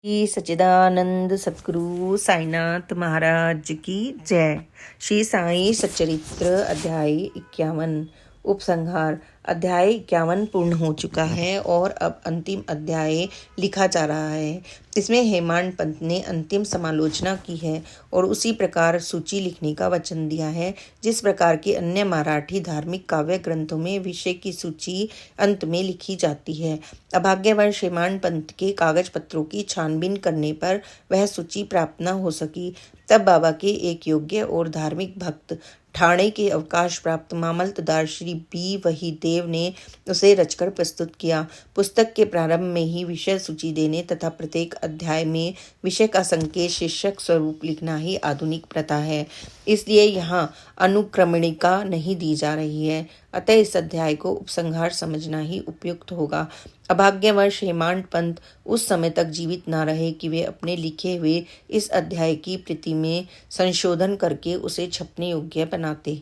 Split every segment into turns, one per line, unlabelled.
श्री सच्चिदानंद सद्गुरु साईनाथ महाराज की जय। श्री साई सच्चरित्र अध्याय 51 उपसंहार। अध्याय 51 पूर्ण हो चुका है और अब अंतिम अध्याय लिखा जा रहा है। इसमें हेमांड पंत ने अंतिम समालोचना की है और उसी प्रकार सूची लिखने का वचन दिया है जिस प्रकार के अन्य मराठी धार्मिक काव्य ग्रंथों में विषय की सूची अंत में लिखी जाती है। अभाग्यवश हेमांड पंत के कागज पत्रों की छानबीन करने पर वह सूची प्राप्त न हो सकी। तब बाबा के एक योग्य और धार्मिक भक्त ठाणे के अवकाश प्राप्त मामलतदार श्री बी वहीदेव ने उसे रचकर प्रस्तुत किया। पुस्तक के प्रारंभ में ही विषय सूची देने तथा प्रत्येक अध्याय में विषय का संकेत शीर्षक स्वरूप लिखना ही आधुनिक प्रथा है, इसलिए यहाँ अनुक्रमणिका नहीं दी जा रही है। अतः इस अध्याय को उपसंहार समझना ही उपयुक्त होगा। अभाग्यवश हेमांड पंत उस समय तक जीवित न रहे कि वे अपने लिखे हुए इस अध्याय की प्रति में संशोधन करके उसे छपने योग्य बनाते।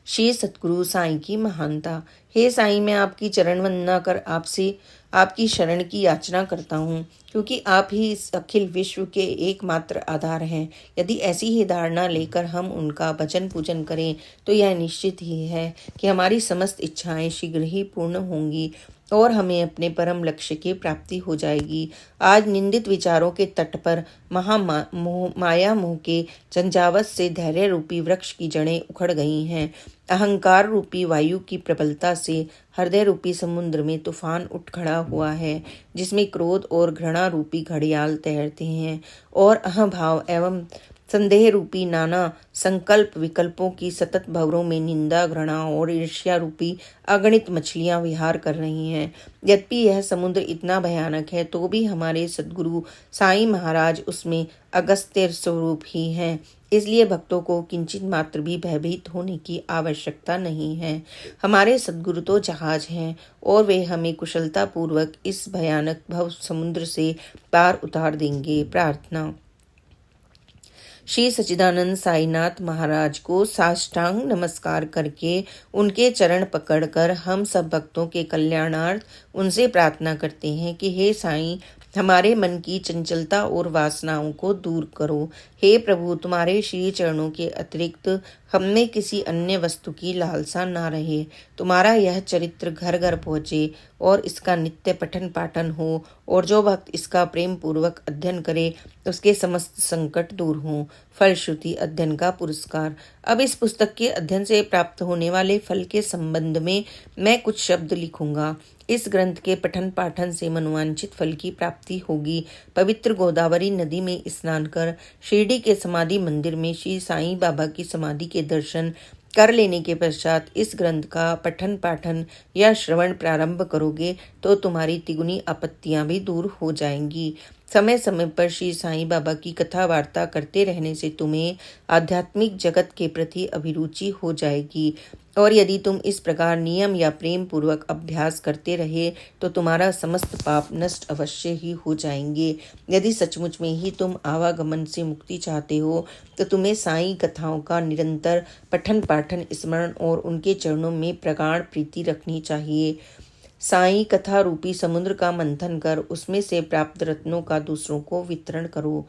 श्री सतगुरु साईं की महानता। हे साईं, मैं आपकी चरण वंदना कर आपसे आपकी शरण की याचना करता हूँ, क्योंकि आप ही इस अखिल विश्व के एकमात्र आधार हैं। यदि ऐसी ही धारणा लेकर हम उनका भजन पूजन करें तो यह निश्चित ही है कि हमारी समस्त इच्छाएं शीघ्र ही पूर्ण होंगी और हमें अपने परम लक्ष्य की प्राप्ति हो जाएगी। आज निंदित विचारों के तट पर माया मोह के झंझावत से धैर्य रूपी वृक्ष की जड़ें उखड़ गई हैं। अहंकार रूपी वायु की प्रबलता से हृदय रूपी समुद्र में तूफान उठ खड़ा हुआ है, जिसमें क्रोध और घृणा रूपी घड़ियाल तैरते हैं और अहंभाव एवं संदेह रूपी नाना संकल्प विकल्पों की सतत भंवरों में निंदा घृणा और ईर्ष्या रूपी अगणित मछलियां विहार कर रही हैं। यद्यपि यह समुद्र इतना भयानक है तो भी हमारे सद्गुरु साईं महाराज उसमें अगस्त्य स्वरूप ही हैं, इसलिए भक्तों को किंचित मात्र भी भयभीत होने की आवश्यकता नहीं है। हमारे सद्गुरु तो जहाज हैं और वे हमें कुशलता पूर्वक इस भयानक भव समुद्र से पार उतार देंगे। प्रार्थना। श्री सच्चिदानंद साईनाथ महाराज को साष्टांग नमस्कार करके उनके चरण पकड़कर हम सब भक्तों के कल्याणार्थ उनसे प्रार्थना करते हैं कि हे साईं, हमारे मन की चंचलता और वासनाओं को दूर करो। हे प्रभु, तुम्हारे श्री चरणों के अतिरिक्त हमने किसी अन्य वस्तु की लालसा ना रहे। तुम्हारा यह चरित्र घर घर पहुँचे और इसका नित्य पठन पाठन हो, और जो भक्त इसका प्रेम पूर्वक अध्ययन करे उसके समस्त संकट दूर हों। फलश्रुति अध्ययन का पुरस्कार। अब इस पुस्तक के अध्ययन से प्राप्त होने वाले फल के संबंध में मैं कुछ शब्द लिखूंगा। इस ग्रंथ के पठन पाठन से मनोवांछित फल की प्राप्ति होगी। पवित्र गोदावरी नदी में स्नान कर शिरडी के समाधि मंदिर में श्री साईं बाबा की समाधि के दर्शन कर लेने के पश्चात इस ग्रंथ का पठन पाठन या श्रवण प्रारंभ करोगे तो तुम्हारी तिगुनी आपत्तियां भी दूर हो जाएंगी। समय समय पर श्री साईं बाबा की कथा वार्ता करते रहने से तुम्हें आध्यात्मिक जगत के प्रति अभिरुचि हो जाएगी, और यदि तुम इस प्रकार नियम या प्रेम पूर्वक अभ्यास करते रहे तो तुम्हारा समस्त पाप नष्ट अवश्य ही हो जाएंगे। यदि सचमुच में ही तुम आवागमन से मुक्ति चाहते हो तो तुम्हें साईं कथाओं का निरंतर पठन पाठन स्मरण और उनके चरणों में प्रगाढ़ प्रीति रखनी चाहिए। साईं कथा रूपी समुद्र का मंथन कर उसमें से प्राप्त रत्नों का दूसरों को वितरण करो,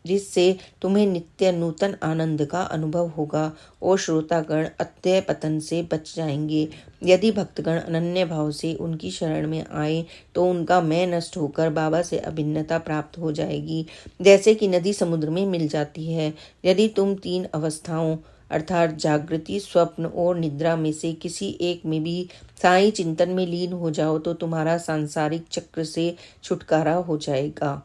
जिससे तुम्हें नित्य नूतन आनंद का अनुभव होगा और श्रोतागण अत्यय पतन से बच जाएंगे। यदि भक्तगण अनन्य भाव से उनकी शरण में आए तो उनका मैं नष्ट होकर बाबा से अभिन्नता प्राप्त हो जाएगी, जैसे कि नदी समुद्र में मिल जाती है। यदि तुम 3 अवस्थाओं अर्थात जागृति, स्वप्न और निद्रा में से किसी एक में भी साईं चिंतन में लीन हो जाओ तो तुम्हारा सांसारिक चक्र से छुटकारा हो जाएगा।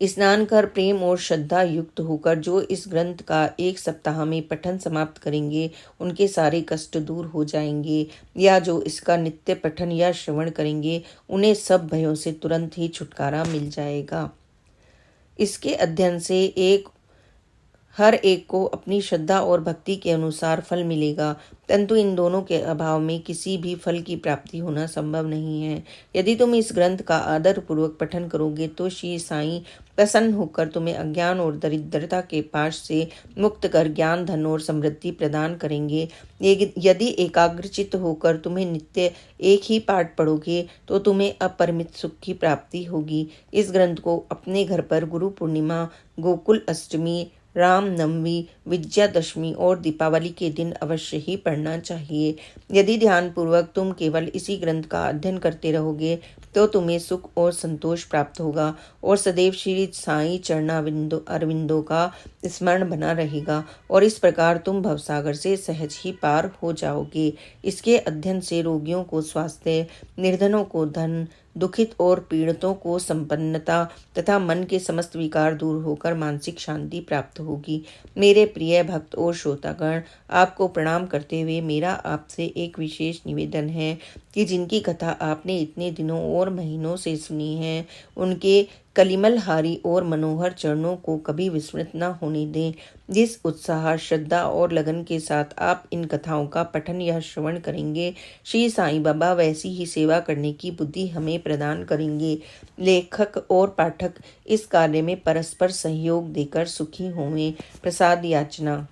स्नान कर प्रेम और श्रद्धा युक्त होकर जो इस ग्रंथ का 1 सप्ताह में पठन समाप्त करेंगे उनके सारे कष्ट दूर हो जाएंगे, या जो इसका नित्य पठन या श्रवण करेंगे उन्हें सब भयों से तुरंत ही छुटकारा मिल जाएगा। इसके अध्ययन से एक हर एक को अपनी श्रद्धा और भक्ति के अनुसार फल मिलेगा, परंतु इन दोनों के अभाव में किसी भी फल की प्राप्ति होना संभव नहीं है। यदि तुम इस ग्रंथ का आदर पूर्वक पठन करोगे तो श्री साईं प्रसन्न होकर तुम्हें अज्ञान और दरिद्रता के पाश से मुक्त कर ज्ञान, धन और समृद्धि प्रदान करेंगे। यदि एकाग्रचित्त होकर तुम्हें नित्य एक ही पाठ पढ़ोगे तो तुम्हें अपरिमित सुख की प्राप्ति होगी। इस ग्रंथ को अपने घर पर गुरु पूर्णिमा, गोकुल अष्टमी, राम नवमी, विजयादशमी और दीपावली के दिन अवश्य ही पढ़ना चाहिए। यदि ध्यानपूर्वक तुम केवल इसी ग्रंथ का अध्ययन करते रहोगे तो तुम्हें सुख और संतोष प्राप्त होगा और सदैव श्री साईं अरविंदों का स्मरण बना रहेगा और इस प्रकार तुम भवसागर से सहज ही पार हो जाओगे। इसके अध्ययन से रोगियों को स्वास्थ्य, निर्धनों को धन, दुखित और पीड़ितों को संपन्नता तथा मन के समस्त विकार दूर होकर मानसिक शांति प्राप्त होगी। मेरे प्रिय भक्त और श्रोतागण, आपको प्रणाम करते हुए मेरा आपसे एक विशेष निवेदन है कि जिनकी कथा आपने इतने दिनों और महीनों से सुनी है, उनके कलिमलहारी और मनोहर चरणों को कभी विस्मृत न होने दें। जिस उत्साह, श्रद्धा और लगन के साथ आप इन कथाओं का पठन या श्रवण करेंगे, श्री साईं बाबा वैसी ही सेवा करने की बुद्धि हमें प्रदान करेंगे। लेखक और पाठक इस कार्य में परस्पर सहयोग देकर सुखी होंगे। प्रसाद याचना।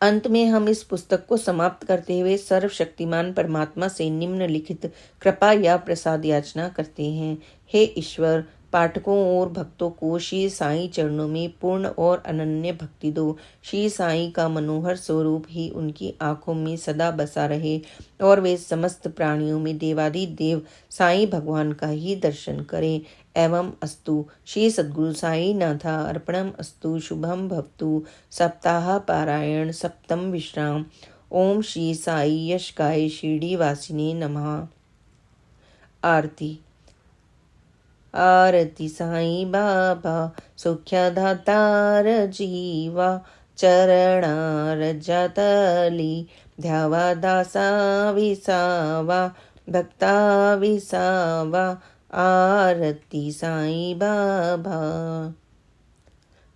अंत में हम इस पुस्तक को समाप्त करते हुए सर्वशक्तिमान परमात्मा से निम्नलिखित कृपा या प्रसाद याचना करते हैं। हे ईश्वर, पाठकों और भक्तों को श्री साईं चरणों में पूर्ण और अनन्य भक्ति दो। श्री साईं का मनोहर स्वरूप ही उनकी आंखों में सदा बसा रहे और वे समस्त प्राणियों में देवादिदेव साईं भगवान का ही दर्शन करें। एवं अस्तु। श्री सद्गुरु साई नाथा अर्पणम अस्तु। शुभम भवतु। सप्ताह पारायण सप्तम विश्राम। ओम श्री साई यशकाय शिरडी वासिने नमः। आरती। आरती साईं बाबा सुख्यदातार जीवा, चरणार जतली ध्यावा दासा विसावा, भक्ता विसावा। आरती साईं बाबा।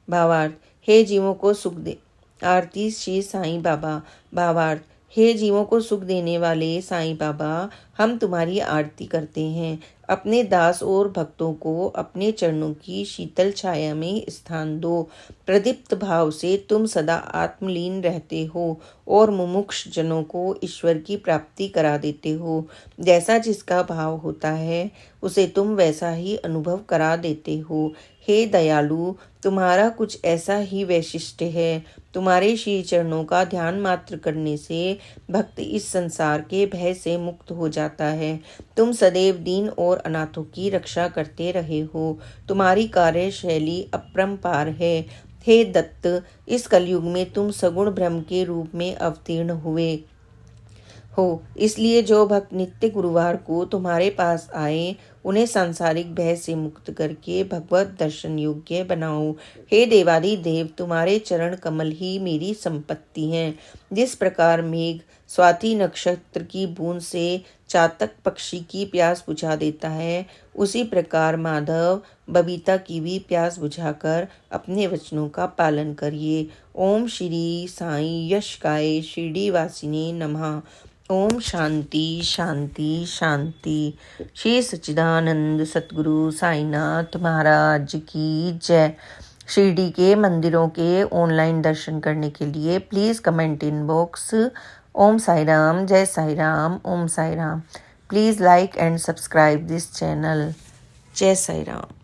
भावार्थ। हे जीवों को सुख दे। आरती श्री साईं बाबा। भावार्थ। हे जीवों को सुख देने वाले साईं बाबा, हम तुम्हारी आरती करते हैं। अपने दास और भक्तों को अपने चरणों की शीतल छाया में स्थान दो। प्रदीप्त भाव से तुम सदा आत्मलीन रहते हो और मुमुक्ष जनों को ईश्वर की प्राप्ति करा देते हो। जैसा जिसका भाव होता है उसे तुम वैसा ही अनुभव करा देते हो। हे दयालु, तुम्हारा कुछ ऐसा ही वैशिष्ट्य है। तुम्हारे श्री चरणों का ध्यान मात्र करने से भक्त इस संसार के भय से मुक्त हो जाता है। तुम सदैव दीन और अनाथों की रक्षा करते रहे हो। तुम्हारी कार्यशैली अपरंपार है। हे दत्त, इस कलयुग में तुम सगुण ब्रह्म के रूप में अवतीर्ण हुए हो, इसलिए जो भक्त नित्य गुरुवार को तुम्हारे पास आए उन्हें सांसारिक भय से मुक्त करके भगवत दर्शन योग्य बनाओ। हे देवादि देव, तुम्हारे चरण कमल ही मेरी संपत्ति हैं। जिस प्रकार मेघ स्वाति नक्षत्र की बूंद से चातक पक्षी की प्यास बुझा देता है, उसी प्रकार माधव बबीता की भी प्यास बुझाकर अपने वचनों का पालन करिए। ओम श्री साईं यशकाय शिरडी वासिने नमः। ओम शांति शांति शांति। श्री सच्चिदानंद सतगुरु साईनाथ महाराज की जय। शिरडी के मंदिरों के ऑनलाइन दर्शन करने के लिए please comment in box Om Sai Ram, जय Sai Ram, Om Sai Ram. Please like and subscribe this channel. जय साई राम।